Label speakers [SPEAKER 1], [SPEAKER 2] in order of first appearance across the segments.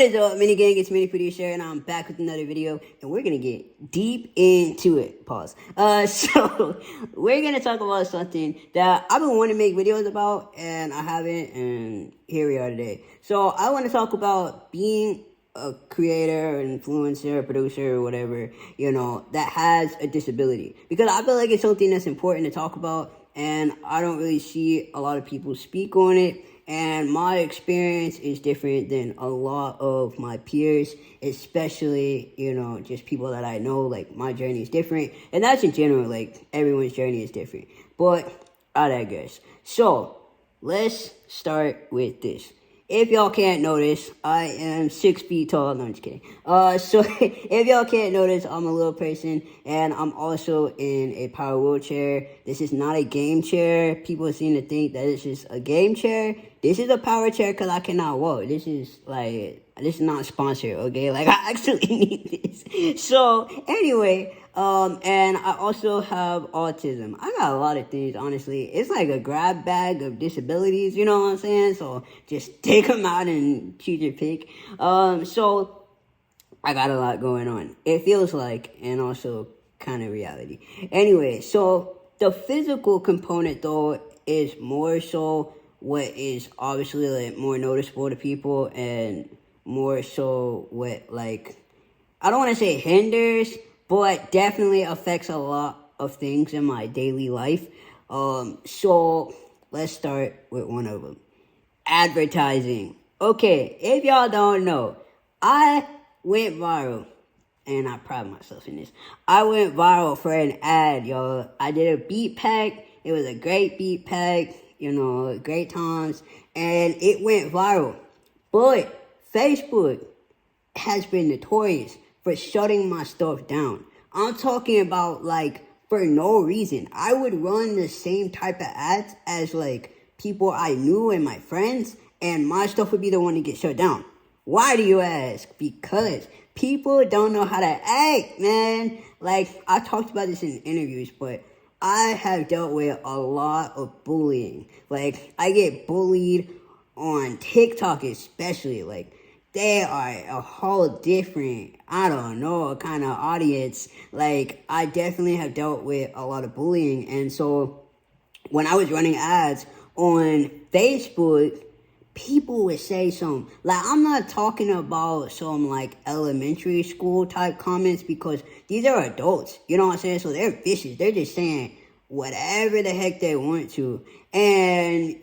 [SPEAKER 1] What is up, Mini Gang? It's Mini Producer, and I'm back with another video, and we're gonna get deep into it. Pause. So we're gonna talk about something that I've been wanting to make videos about, and I haven't, and here we are today. So I want to talk about being a creator, influencer, producer, or whatever, that has a disability, because I feel like it's something that's important to talk about, and I don't really see a lot of people speak on it. And my experience is different than a lot of my peers, especially, just people that I know. Like, my journey is different. And that's in general, like, everyone's journey is different. But I digress. So, let's start with this. If y'all can't notice, I am 6 feet tall. No, I'm just kidding. So if y'all can't notice, I'm a little person, and I'm also in a power wheelchair. This is not a game chair. People seem to think that this is a game chair. This is a power chair because I cannot walk. This is not sponsored, okay? Like, I actually need this. So anyway, and I also have autism. I got a lot of things, honestly. It's like a grab bag of disabilities, you know what I'm saying? So just take them out and choose your pick. So I got a lot going on. It feels like, and also kind of reality. Anyway, so the physical component, though, is more so what is obviously, like, more noticeable to people, and more so what, like, I don't want to say hinders, but definitely affects a lot of things in my daily life. So let's start with one of them. Advertising. Okay, if y'all don't know, I went viral, and I pride myself in this. I went viral for an ad, y'all. I did a beat pack. It was a great beat pack, great times, and it went viral. But Facebook has been notorious for shutting my stuff down. I'm talking about, like, for no reason. I would run the same type of ads as, like, people I knew and my friends, and my stuff would be the one to get shut down. Why do you ask? Because people don't know how to act, man. Like, I talked about this in interviews, but I have dealt with a lot of bullying. Like, I get bullied on TikTok especially. Like, they are a whole different, I don't know, kind of audience. Like, I definitely have dealt with a lot of bullying. And so when I was running ads on Facebook, people would say some, like, I'm not talking about some, like, elementary school type comments, because these are adults, you know what I'm saying? So they're vicious. They're just saying whatever the heck they want to. And,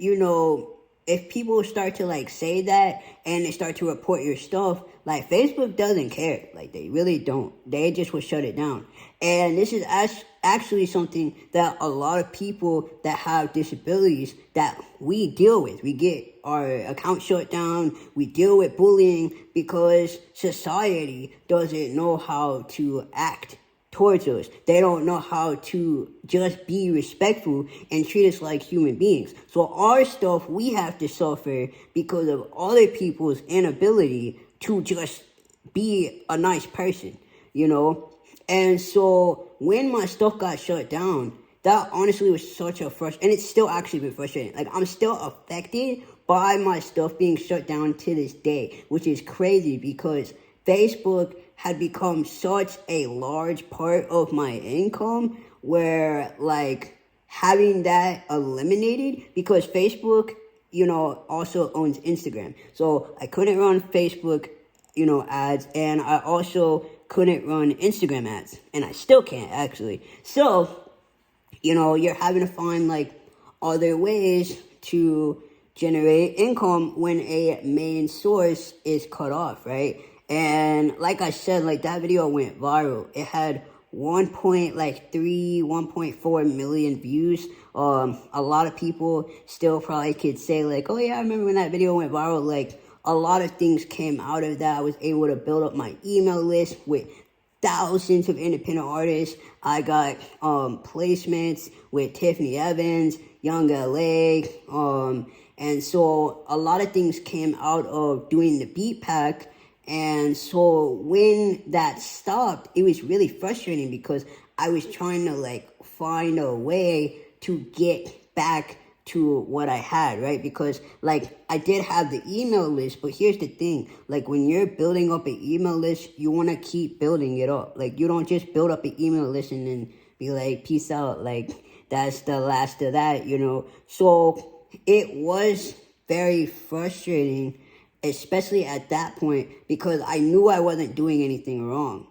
[SPEAKER 1] if people start to, like, say that, and they start to report your stuff, like, Facebook doesn't care. Like, they really don't. They just will shut it down. And this is actually something that a lot of people that have disabilities that we deal with. We get our account shut down. We deal with bullying because society doesn't know how to act towards us. They don't know how to just be respectful and treat us like human beings. So our stuff, we have to suffer because of other people's inability to just be a nice person, And so when my stuff got shut down, that honestly was such a and it's still actually been frustrating. Like, I'm still affected by my stuff being shut down to this day, which is crazy because Facebook had become such a large part of my income, where, like, having that eliminated, because Facebook, also owns Instagram. So I couldn't run Facebook, ads, and I also couldn't run Instagram ads, and I still can't, actually. So, you're having to find, like, other ways to generate income when a main source is cut off, right? And like I said, like, that video went viral. It had 1.4 million views. A lot of people still probably could say, like, oh yeah, I remember when that video went viral. Like, a lot of things came out of that. I was able to build up my email list with thousands of independent artists. I got placements with Tiffany Evans, Young LA, and so a lot of things came out of doing the beat pack. And so when that stopped, it was really frustrating because I was trying to, like, find a way to get back to what I had, right? Because like I did have the email list, but here's the thing, like when you're building up an email list, you want to keep building it up. Like you don't just build up an email list and then be like, peace out, like that's the last of that, you know? So it was very frustrating, especially at that point, because I knew I wasn't doing anything wrong.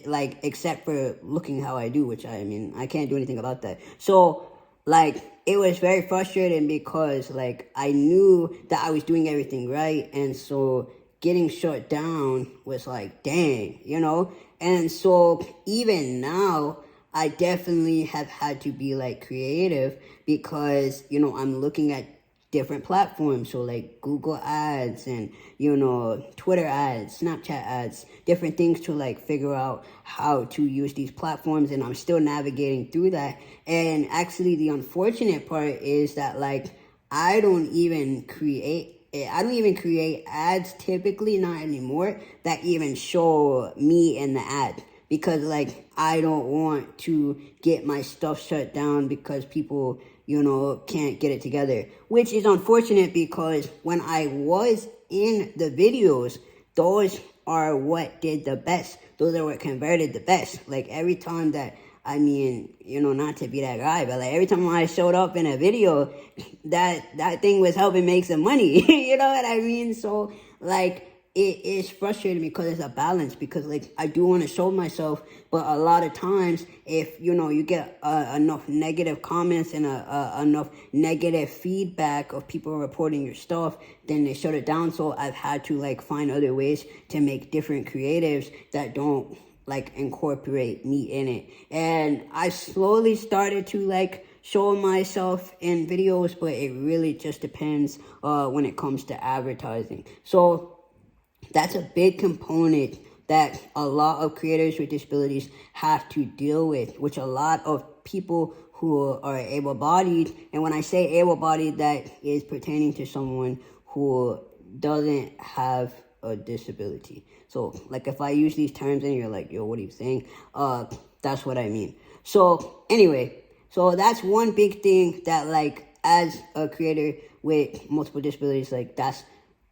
[SPEAKER 1] Like, except for looking how I do, which I mean, I can't do anything about that. So, like, it was very frustrating because, like, I knew that I was doing everything right. And so getting shut down was like, dang, you know? And so even now, I definitely have had to be, like, creative because, you know, I'm looking at different platforms, so like Google ads and, you know, Twitter ads, Snapchat ads, different things to like figure out how to use these platforms, and I'm still navigating through that. And actually the unfortunate part is that like I don't even create ads typically, not anymore, that even show me in the ad, because like I don't want to get my stuff shut down because people, you know, can't get it together, which is unfortunate because when I was in the videos, those are what did the best. Those are what converted the best. Like every time that, I mean, you know, not to be that guy, but like every time I showed up in a video, that thing was helping make some money. You know what I mean? So like it is frustrating because it's a balance, because like I do want to show myself, but a lot of times if, you know, you get enough negative comments and enough negative feedback of people reporting your stuff, then they shut it down. So I've had to like find other ways to make different creatives that don't like incorporate me in it. And I slowly started to like show myself in videos, but it really just depends when it comes to advertising. So that's a big component that a lot of creators with disabilities have to deal with, which a lot of people who are able-bodied, and when I say able-bodied, that is pertaining to someone who doesn't have a disability. So, like, if I use these terms and you're like, yo, what are you saying? That's what I mean. So, anyway, so that's one big thing that, like, as a creator with multiple disabilities, like, that's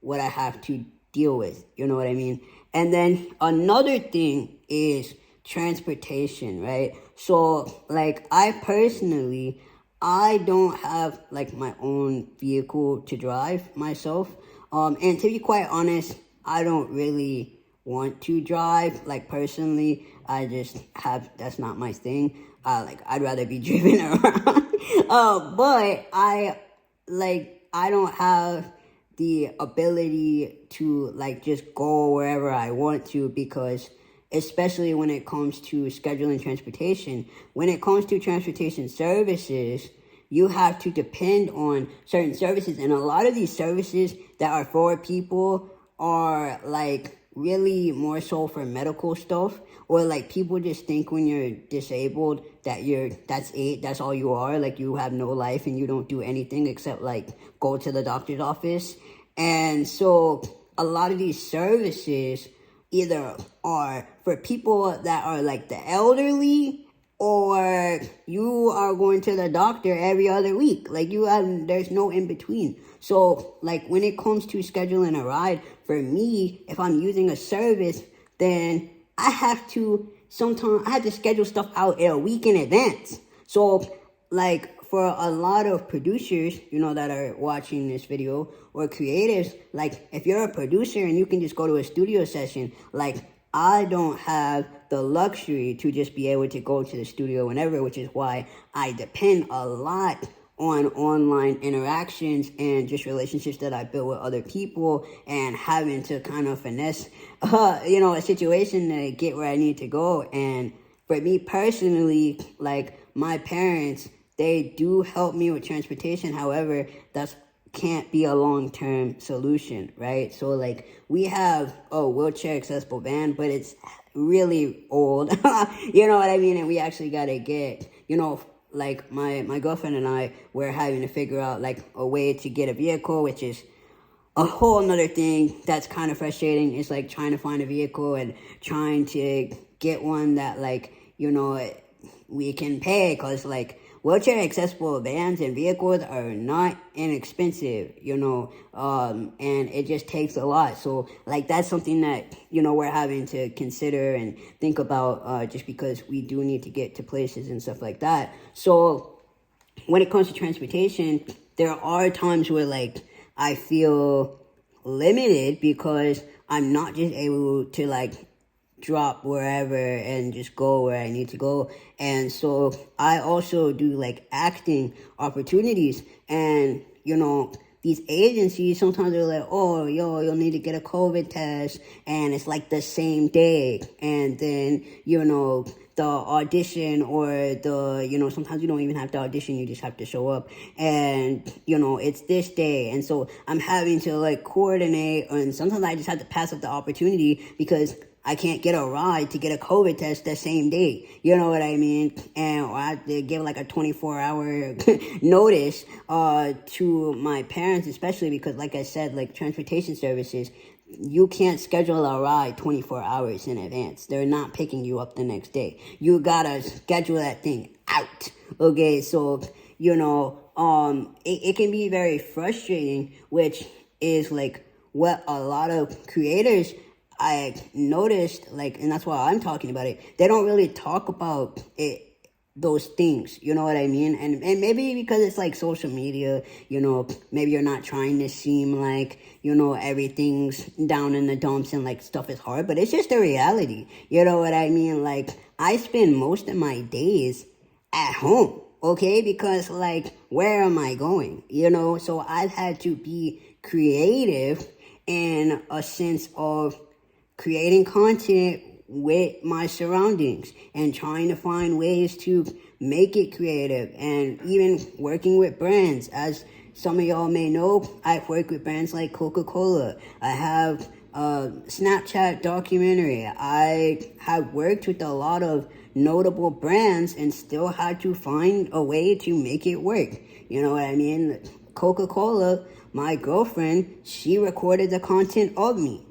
[SPEAKER 1] what I have to deal with, you know what I mean? And then another thing is transportation, right? So like I personally, I don't have like my own vehicle to drive myself, and to be quite honest, I don't really want to drive. Like personally, I just have, that's not my thing. Like I'd rather be driven around. But I don't have the ability to like just go wherever I want to, because especially when it comes to scheduling transportation, when it comes to transportation services, you have to depend on certain services, and a lot of these services that are for people are like really more so for medical stuff, or like people just think when you're disabled that that's it, that's all you are, like you have no life and you don't do anything except like go to the doctor's office. And so a lot of these services either are for people that are like the elderly, or you are going to the doctor every other week. Like there's no in between. So like when it comes to scheduling a ride, for me, if I'm using a service, then I have to schedule stuff out a week in advance. So like for a lot of producers, you know, that are watching this video, or creatives, like if you're a producer and you can just go to a studio session, like I don't have the luxury to just be able to go to the studio whenever, which is why I depend a lot on online interactions and just relationships that I build with other people, and having to kind of finesse, you know, a situation to get where I need to go. And for me personally, like my parents, they do help me with transportation. However, that's can't be a long-term solution, right? So like we have a wheelchair accessible van, but it's really old. You know what I mean? And we actually got to get, you know, like my girlfriend and I, we're having to figure out like a way to get a vehicle, which is a whole nother thing that's kind of frustrating. It's like trying to find a vehicle and trying to get one that like, you know, we can pay, because like wheelchair accessible vans and vehicles are not inexpensive, and it just takes a lot. So like that's something that, we're having to consider and think about, just because we do need to get to places and stuff like that. So when it comes to transportation, there are times where like I feel limited because I'm not just able to like drop wherever and just go where I need to go. And so I also do like acting opportunities, and these agencies sometimes they're like, oh, you'll need to get a COVID test, and it's like the same day, and then the audition, or sometimes you don't even have to audition, you just have to show up, and it's this day. And so I'm having to like coordinate, and sometimes I just have to pass up the opportunity because I can't get a ride to get a COVID test that same day. You know what I mean? And I have to give like a 24-hour notice to my parents, especially because, like I said, like transportation services, you can't schedule a ride 24 hours in advance. They're not picking you up the next day. You gotta schedule that thing out. Okay, so, it can be very frustrating, which is like what a lot of creators I noticed, like, and that's why I'm talking about it. They don't really talk about it, those things, you know what I mean? And maybe because it's like social media, maybe you're not trying to seem like, everything's down in the dumps and like stuff is hard, but it's just a reality. You know what I mean? Like, I spend most of my days at home, okay? Because like, where am I going? So I've had to be creative in a sense of creating content with my surroundings and trying to find ways to make it creative, and even working with brands. As some of y'all may know, I've worked with brands like Coca-Cola. I have a Snapchat documentary. I have worked with a lot of notable brands and still had to find a way to make it work. You know what I mean? Coca-Cola, my girlfriend, she recorded the content of me,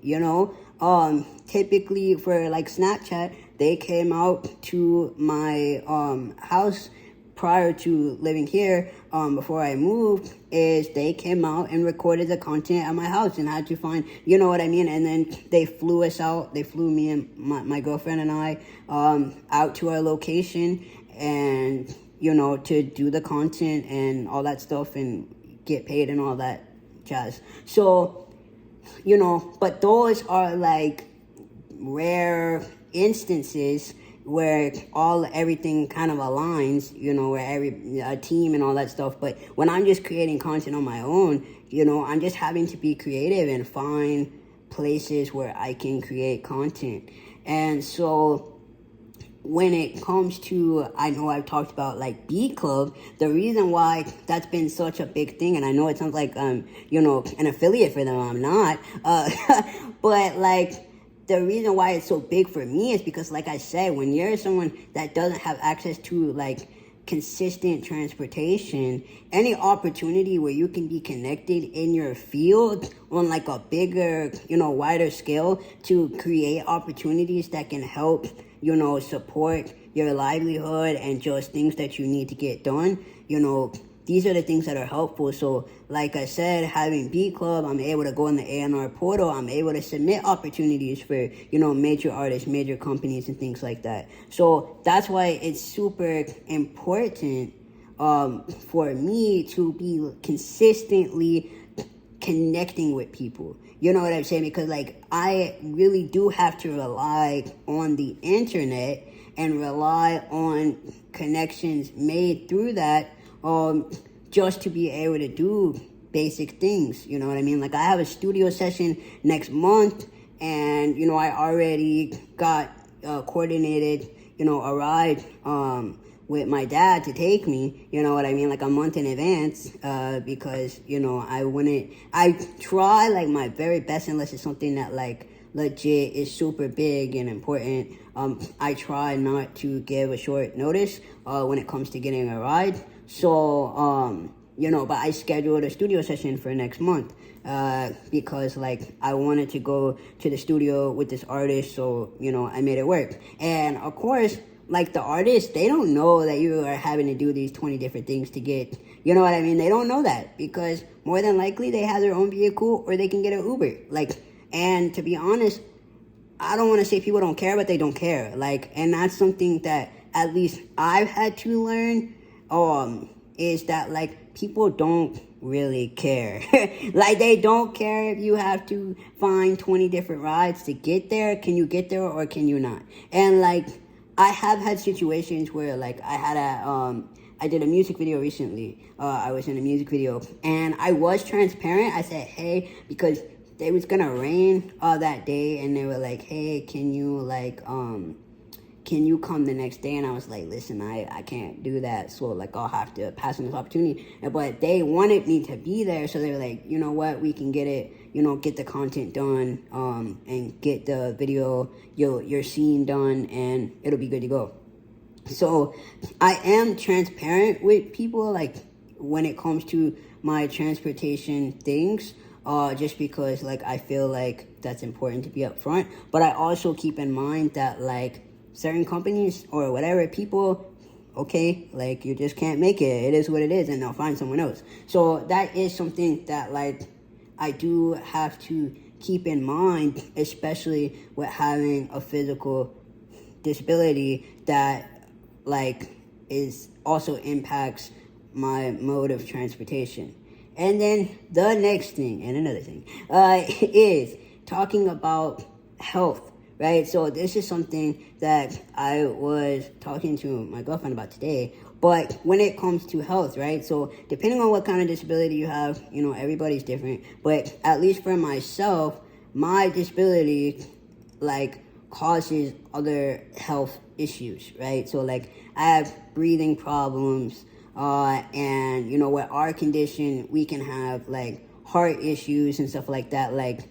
[SPEAKER 1] typically for like Snapchat, they came out to my house prior to living here, before I moved, is they came out and recorded the content at my house and had to find, you know what I mean? And then they flew us out. They flew me and my girlfriend and I out to our location, and, to do the content and all that stuff and get paid and all that jazz. So, but those are like rare instances where everything kind of aligns, where a team and all that stuff. But when I'm just creating content on my own, I'm just having to be creative and find places where I can create content. And so when it comes to, I know I've talked about like Beat Club, the reason why that's been such a big thing, and I know it sounds like an affiliate for them, I'm not, but like, the reason why it's so big for me is because, like I said, when you're someone that doesn't have access to like consistent transportation, any opportunity where you can be connected in your field on like a bigger, wider scale to create opportunities that can help, support your livelihood and just things that you need to get done, these are the things that are helpful. So like I said, having Beat Club, I'm able to go in the A&R portal. I'm able to submit opportunities for, major artists, major companies, and things like that. So that's why it's super important for me to be consistently connecting with people. You know what I'm saying? Because like, I really do have to rely on the internet and rely on connections made through that, just to be able to do basic things, you know what I mean? Like, I have a studio session next month, and, I already got coordinated, a ride with my dad to take me, you know what I mean, like a month in advance, because, I try like my very best, unless it's something that like legit is super big and important. I try not to give a short notice when it comes to getting a ride. So, but I scheduled a studio session for next month because, like, I wanted to go to the studio with this artist, so, I made it work. And, of course, like the artists, they don't know that you are having to do these 20 different things to get, you know what I mean? They don't know that because more than likely they have their own vehicle or they can get an Uber. Like, and to be honest, I don't want to say people don't care, but they don't care. Like, and that's something that at least I've had to learn, is that like people don't really care. Like, they don't care if you have to find 20 different rides to get there. Can you get there or can you not? And like, I have had situations where like I did a music video recently. I was in a music video and I was transparent. I said, hey, because it was gonna rain that day, and they were like, hey, can you come the next day? And I was like, listen, I can't do that, so like I'll have to pass on this opportunity. But they wanted me to be there, so they were like, you know what, we can get it, get the content done, and get the video, your scene done, and it'll be good to go. So I am transparent with people, like when it comes to my transportation things, just because like I feel like that's important to be upfront. But I also keep in mind that like certain companies or whatever, people, okay, like you just can't make it. It is what it is, and they'll find someone else. So that is something that like I do have to keep in mind, especially with having a physical disability that like is also impacts my mode of transportation. And then the next thing, and another thing, is talking about health, right? So this is something that I was talking to my girlfriend about today. But when it comes to health, right? So depending on what kind of disability you have, everybody's different. But at least for myself, my disability, like, causes other health issues, right? So like I have breathing problems, and with our condition we can have like heart issues and stuff like that, like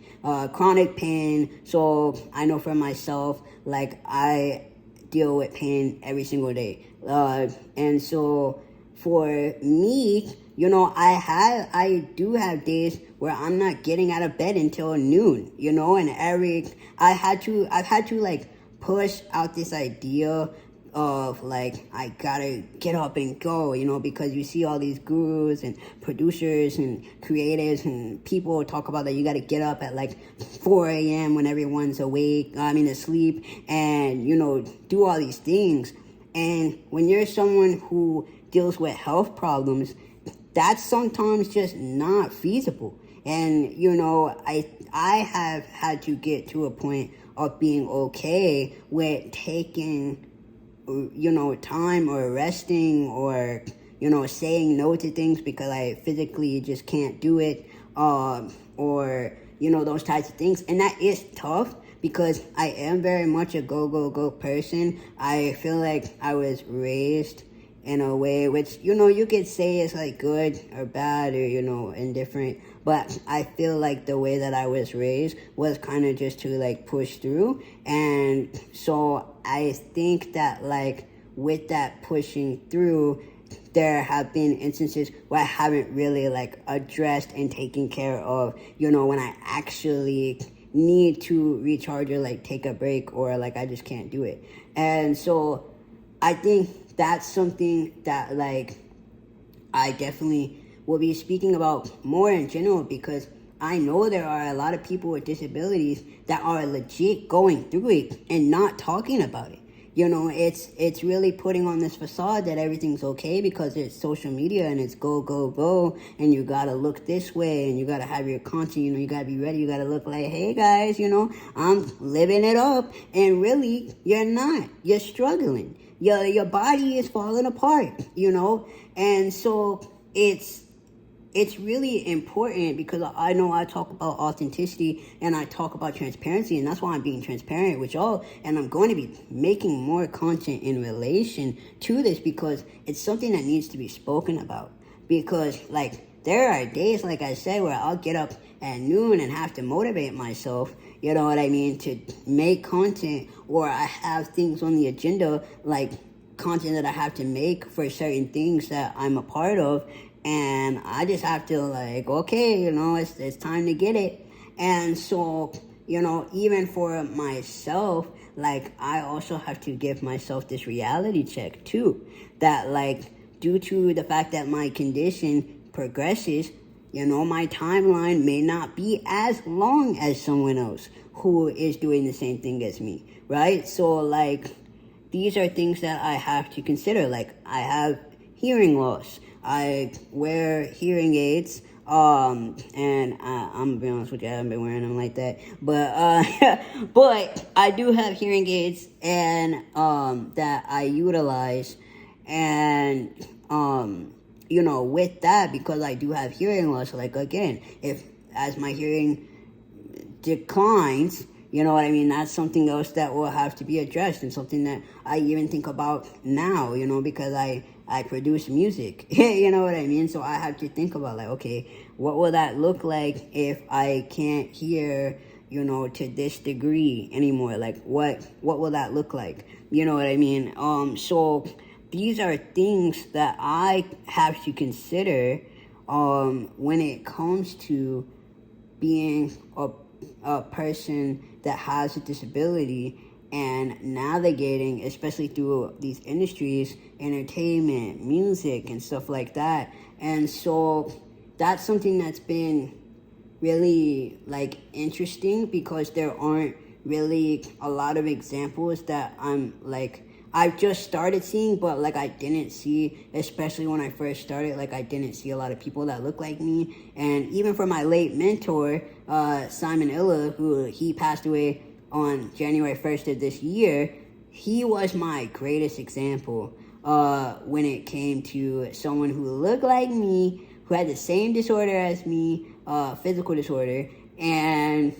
[SPEAKER 1] chronic pain. So I know for myself, like I deal with pain every single day, and so for me, I do have days where I'm not getting out of bed until noon, and I've had to like push out this idea of like I gotta get up and go, because you see all these gurus and producers and creators and people talk about that you gotta get up at like 4 a.m. when everyone's asleep, and do all these things. And when you're someone who deals with health problems, that's sometimes just not feasible. And I have had to get to a point of being okay with taking time or resting or saying no to things because I physically just can't do it, or those types of things. And that is tough because I am very much a go person. I feel like I was raised in a way which you could say is like good or bad or indifferent, but I feel like the way that I was raised was kind of just to like push through. And so I think that like with that pushing through, there have been instances where I haven't really like addressed and taken care of when I actually need to recharge or like take a break, or like I just can't do it. And so I think that's something that like I definitely will be speaking about more in general, because I know there are a lot of people with disabilities that are legit going through it and not talking about it. It's really putting on this facade that everything's okay because it's social media and it's go, and you gotta look this way and you gotta have your content, you gotta be ready, you gotta look like, hey guys, I'm living it up. And really, you're not. You're struggling. Your body is falling apart, and so it's really important, because I know I talk about authenticity and I talk about transparency, and that's why I'm being transparent with y'all, and I'm going to be making more content in relation to this because it's something that needs to be spoken about. Because like there are days, like I said, where I'll get up at noon and have to motivate myself, to make content, or I have things on the agenda, like content that I have to make for certain things that I'm a part of, and I just have to like, okay, it's time to get it. And so even for myself, like, I also have to give myself this reality check too, that, like, due to the fact that my condition progresses, my timeline may not be as long as someone else who is doing the same thing as me, right? So, like, these are things that I have to consider. Like, I have hearing loss. I wear hearing aids. And I'm gonna be honest with you, I haven't been wearing them like that. But, but I do have hearing aids, and, that I utilize. And, with that, because I do have hearing loss, like, again, as my hearing declines, you know what I mean? That's something else that will have to be addressed, and something that I even think about now, because I produce music, you know what I mean? So I have to think about, like, okay, what will that look like if I can't hear, to this degree anymore? Like, what will that look like? You know what I mean? So these are things that I have to consider, when it comes to being a person that has a disability and navigating, especially through these industries, entertainment, music, and stuff like that. And so that's something that's been really, like, interesting, because there aren't really a lot of examples that I've just started seeing, but, like, I didn't see, especially when I first started, like, I didn't see a lot of people that look like me. And even for my late mentor, Simon Illa, who he passed away on January 1st of this year, he was my greatest example when it came to someone who looked like me, who had the same disorder as me, physical disorder, and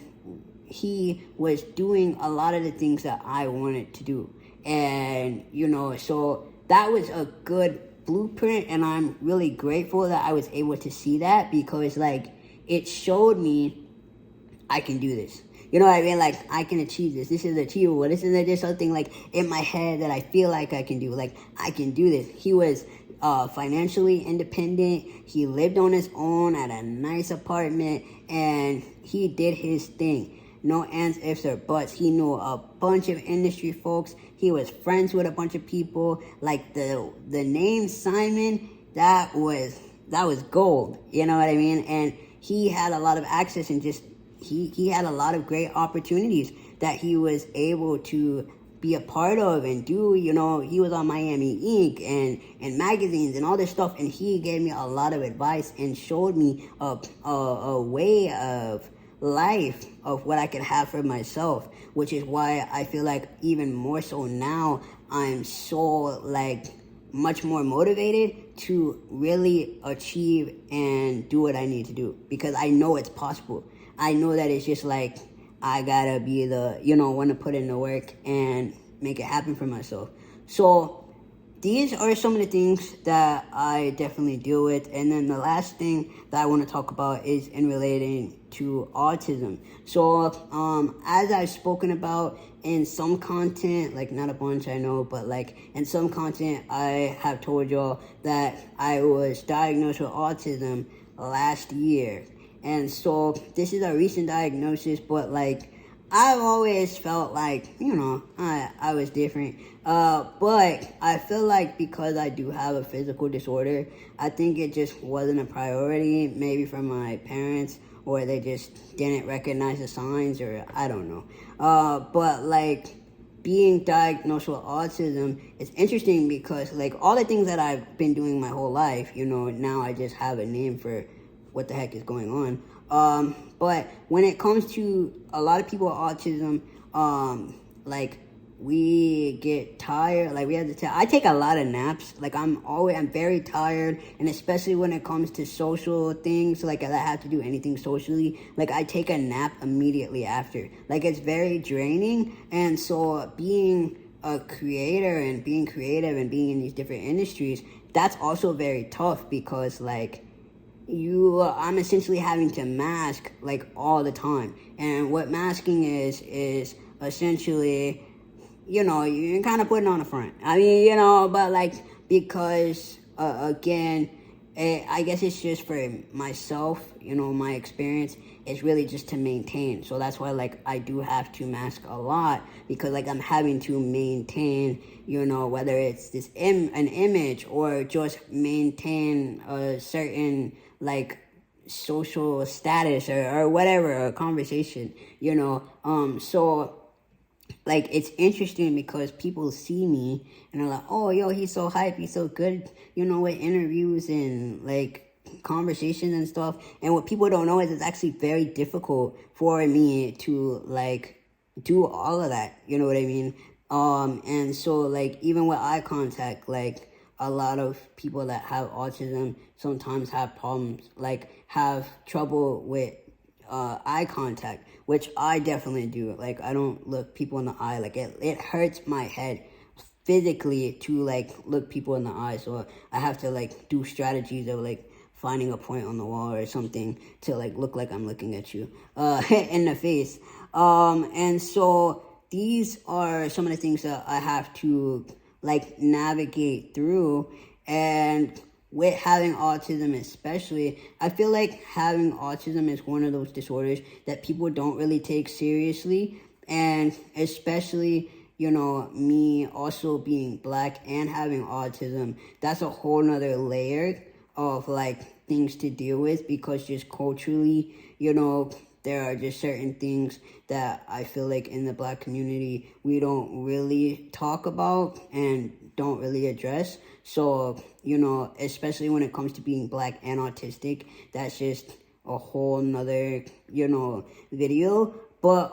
[SPEAKER 1] he was doing a lot of the things that I wanted to do. And, so that was a good blueprint, and I'm really grateful that I was able to see that, because, like, it showed me I can do this. You know what I mean? Like, I can achieve this. This is achievable. This isn't just something, like, in my head that I feel like I can do. Like, I can do this. He was financially independent. He lived on his own at a nice apartment, and he did his thing. No ands, ifs, or buts. He knew a bunch of industry folks. He was friends with a bunch of people. Like, the name Simon, that was gold. You know what I mean? And he had a lot of access, and just he had a lot of great opportunities that he was able to be a part of and do. He was on Miami Ink and magazines and all this stuff, and he gave me a lot of advice and showed me a way of life of what I could have for myself, which is why I feel like even more so now I'm so, like, much more motivated to really achieve and do what I need to do, because I know it's possible. I know that it's just, like, I gotta be the, want to put in the work and make it happen for myself. So these are some of the things that I definitely deal with. And then the last thing that I want to talk about is in relating to autism. So, as I've spoken about in some content, like, not a bunch, I know, but, like, in some content, I have told y'all that I was diagnosed with autism last year. And so this is a recent diagnosis, but, like, I've always felt like, I was different. But I feel like because I do have a physical disorder, I think it just wasn't a priority, maybe from my parents, or they just didn't recognize the signs, or I don't know. But, like, being diagnosed with autism is interesting because, like, all the things that I've been doing my whole life, now I just have a name for what the heck is going on. But when it comes to a lot of people with autism, like, we get tired. Like, we have to I take a lot of naps. Like, I'm very tired, and especially when it comes to social things, like, if I have to do anything socially, like, I take a nap immediately after. Like, it's very draining. And so being a creator and being creative and being in these different industries, that's also very tough, because, like, I'm essentially having to mask, like, all the time. And what masking is essentially, you're kind of putting on a front. I mean, but, like, because, again, I guess it's just for myself, my experience is really just to maintain. So that's why, like, I do have to mask a lot, because, like, I'm having to maintain, whether it's an image or just maintain a certain, like, social status or whatever, a conversation, so like, it's interesting because people see me and they're like, oh, yo, he's so hype, he's so good, with interviews and, like, conversations and stuff. And what people don't know is it's actually very difficult for me to, like, do all of that, you know what I mean? And so, like, even with eye contact, like, a lot of people that have autism sometimes have problems, like, have trouble with eye contact, which I definitely do. Like, I don't look people in the eye. Like, it hurts my head physically to, like, look people in the eye. So I have to, like, do strategies of, like, finding a point on the wall or something to, like, look like I'm looking at you in the face. And so these are some of the things that I have to, like, navigate through. And with having autism especially, I feel like having autism is one of those disorders that people don't really take seriously. And especially, me also being Black and having autism, that's a whole nother layer of, like, things to deal with, because just culturally, there are just certain things that I feel like in the Black community we don't really talk about and don't really address. So, especially when it comes to being Black and autistic, that's just a whole nother, video. But,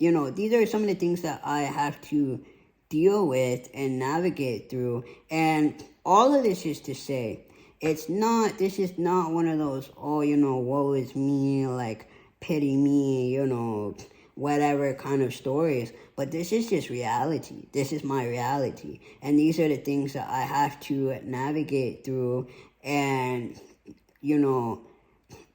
[SPEAKER 1] these are some of the things that I have to deal with and navigate through. And all of this is to say, this is not one of those, oh, woe is me, like, pity me, whatever kind of stories. But this is just reality. This is my reality. And these are the things that I have to navigate through. And,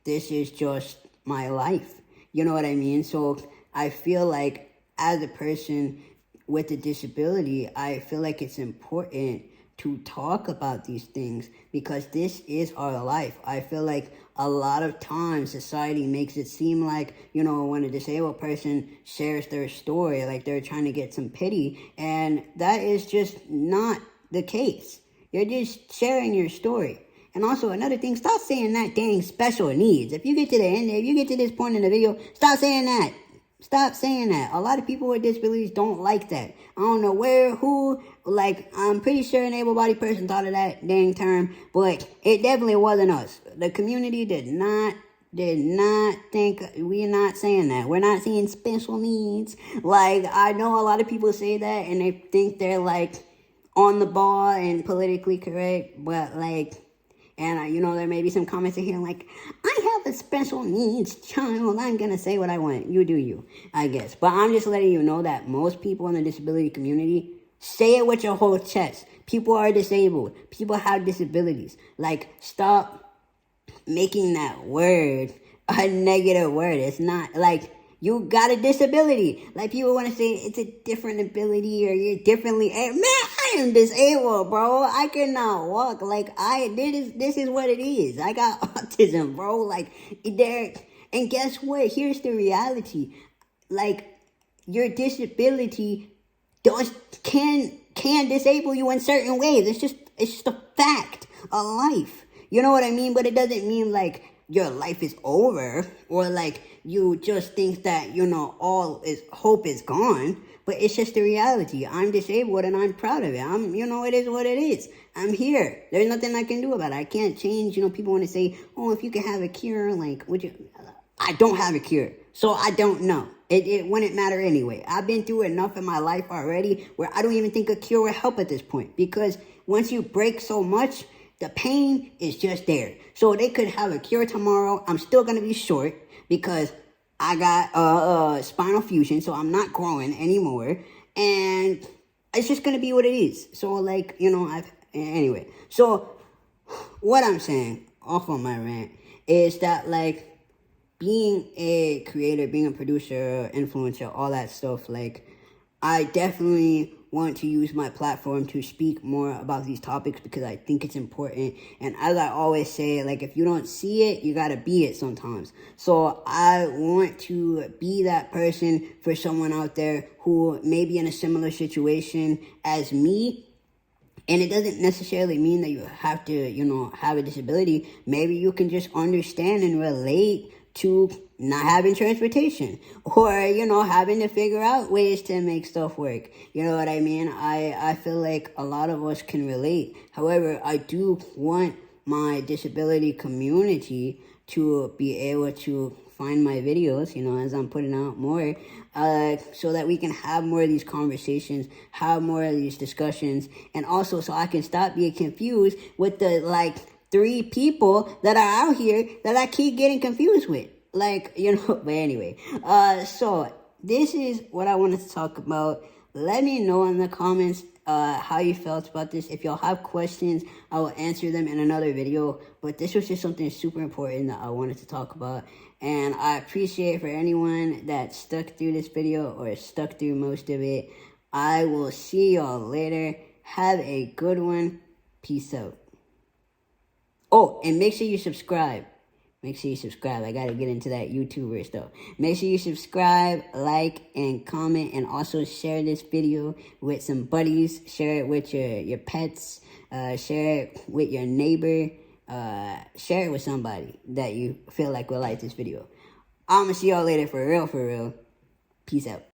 [SPEAKER 1] this is just my life. You know what I mean? So I feel like as a person with a disability, I feel like it's important to talk about these things, because this is our life. I feel like a lot of times society makes it seem like, when a disabled person shares their story, like they're trying to get some pity, and that is just not the case. You're just sharing your story. And also, another thing, stop saying that dang special needs. If you get to the end, if you get to this point in the video, stop saying that. Stop saying that. A lot of people with disabilities don't like that. I don't know who, like, I'm pretty sure an able-bodied person thought of that dang term, but it definitely wasn't us. The community did not think, we're not saying that. We're not saying special needs. Like, I know a lot of people say that, and they think they're, like, on the ball and politically correct, but, like, and, there may be some comments in here like, I have a special needs child. I'm going to say what I want. You do you, I guess. But I'm just letting you know that most people in the disability community say it with your whole chest. People are disabled. People have disabilities. Like, stop making that word a negative word. It's not like you got a disability. Like, people want to say it's a different ability or you're differently. Man, I am disabled, bro. I cannot walk. Like, this is what it is. I got autism, bro. Like, and guess what? Here's the reality. Like, your disability can disable you in certain ways. It's just a fact of life. You know what I mean? But it doesn't mean, like, your life is over, or like you just think that, hope is gone. But it's just the reality. I'm disabled and I'm proud of it. It is what it is. I'm here. There's nothing I can do about it. I can't change. People want to say, oh, if you could have a cure, like, would you? I don't have a cure, so I don't know. It wouldn't matter anyway. I've been through enough in my life already where I don't even think a cure will help at this point, because once you break so much, the pain is just there. So they could have a cure tomorrow. I'm still going to be short because I got spinal fusion, so I'm not growing anymore. And it's just going to be what it is. So, like, anyway. So, what I'm saying, off on my rant, is that, like, being a creator, being a producer, influencer, all that stuff, like, I definitely want to use my platform to speak more about these topics because I think it's important. And as I always say, like, if you don't see it, you gotta be it sometimes. So I want to be that person for someone out there who may be in a similar situation as me. And it doesn't necessarily mean that you have to, have a disability. Maybe you can just understand and relate to not having transportation or, having to figure out ways to make stuff work. You know what I mean? I feel like a lot of us can relate. However, I do want my disability community to be able to find my videos, as I'm putting out more, so that we can have more of these conversations, have more of these discussions, and also so I can stop being confused with the, 3 people that are out here that I keep getting confused with. But anyway, so this is what I wanted to talk about. Let me know in the comments how you felt about this. If y'all have questions, I will answer them in another video. But this was just something super important that I wanted to talk about. And I appreciate for anyone that stuck through this video or stuck through most of it. I will see y'all later. Have a good one. Peace out. Oh, and make sure you subscribe. Make sure you subscribe. I gotta get into that YouTuber stuff. Make sure you subscribe, like, and comment, and also share this video with some buddies. Share it with your pets. Share it with your neighbor. Share it with somebody that you feel like will like this video. I'm gonna see y'all later for real. Peace out.